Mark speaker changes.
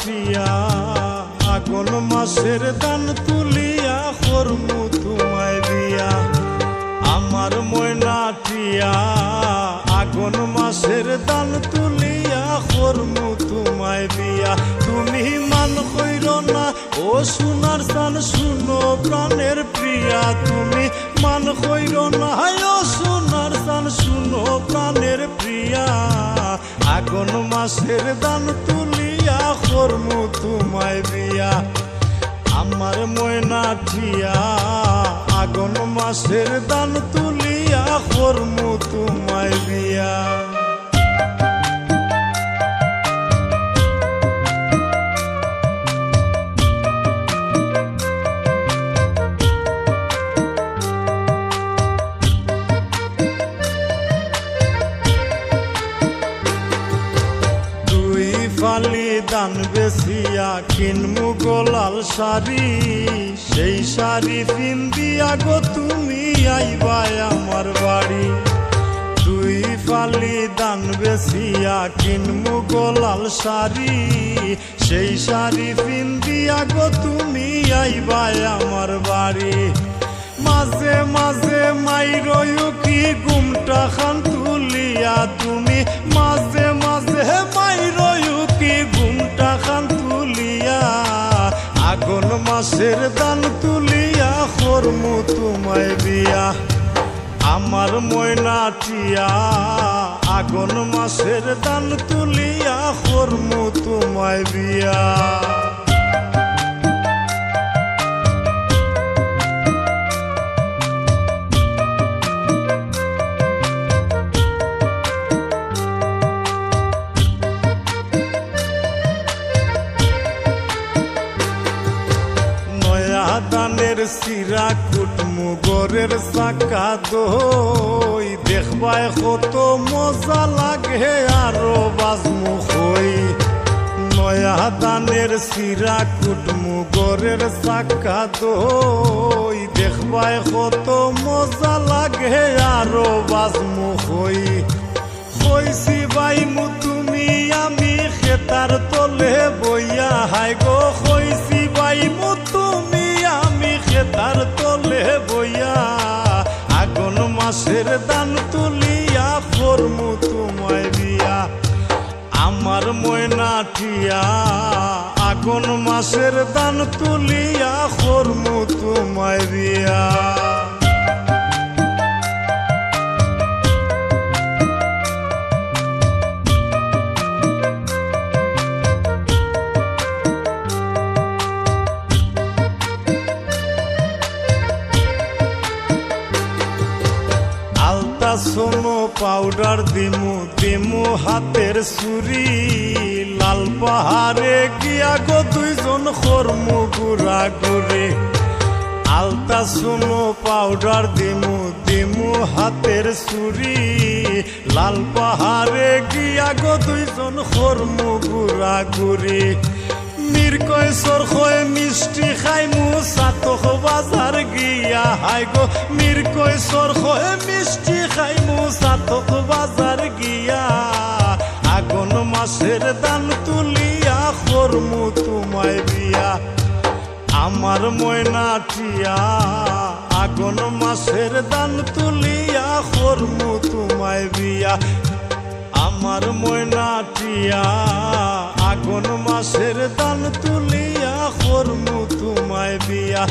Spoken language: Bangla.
Speaker 1: টিয়া আগুন মাসের দান তুলিয়া করমু তোমায় বিয়া। আমার ময়না টিয়া আগুন মাসের দান তুলিয়া করমু তোমায় বিয়া। তুমি মান কইর না ও সোনার চান শুনো প্রাণের প্রিয়া। তুমি মান কইর না ও সোনার চান শুনো প্রাণের প্রিয়া। আগুন মাসের দান তুলিয়া করমু তোমায় বিয়া। আমার ময়না টিয়া আগুন মাসের দান তুলিয়া করমু তোমায় বিয়া। ফালি দান বেসিয়া কিনমু গোলাল শাড়ি। সেই শাড়ি পিন্দিয়া গো তুমি আইবা আমার বাড়ি। দুই ফালি দান বেসিয়া কিনমু গোলাল শাড়ি। সেই শাড়ি পিন্দিয়া গো তুমি আইবা আমার বাড়ি। মাঝে মাঝে মাইরয়ু কি ঘুমটা খান তুলিয়া। তুমি মাঝে মাঝে মাইরয়ু কি ঘুমটা খান তুলিয়া। আগুন মাসের দান তুলিয়া করমু তোমায় বিয়া। আমার ময়না টিয়া আগুন মাসের দান তুলিয়া করমু তোমায় বিয়া। দানের সিরা কুটমু গরের চাকা দই। দেখবায় কত মজা লাগে আরো বাজমু হই। নয়া দানের সিরা কুটমু গরের চাকা দই। দেখবায় কত মজা লাগে আরো বাজমু হই। কইছি বাইমু তুমি আমি খেতার তলে বইয়া। হাই গো কইছি বাইমু তুমি আমি খেতার তলে বইয়া। আগুন মাসের দান তুলিয়া করমু তোমায় বিয়া। আমার ময়না টিয়া আগুন মাসের দান তুলিয়া করমু তোমায় বিয়া। সোনো পাউডার দিমু দিমু হাতের চুরি। লাল পাহাড়ে গিয়া গো দুইজন করমু গুড়া গুড়ি। আলতা সোনো পাউডার দিমু দিমু হাতের চুরি। লাল পাহাড়ে গিয়া গো দুইজন করমু গুড়া গুড়ি। মিরকয় সরখয় মিষ্টি খাইমু সাতক বাজার গিয়া। হাই গো মিরকয় সরখয় মিষ্টি খাইমু সাতক বাজার গিয়া। আগুন মাসের দান তুলিয়া করমু তোমায় বিয়া। আমার ময়না টিয়া আগুন মাসের দান তুলিয়া করমু তোমায় বিয়া। আমার ময়না টিয়া আগুন মাসের দান তুলিয়া করমু তোমায় বিয়া।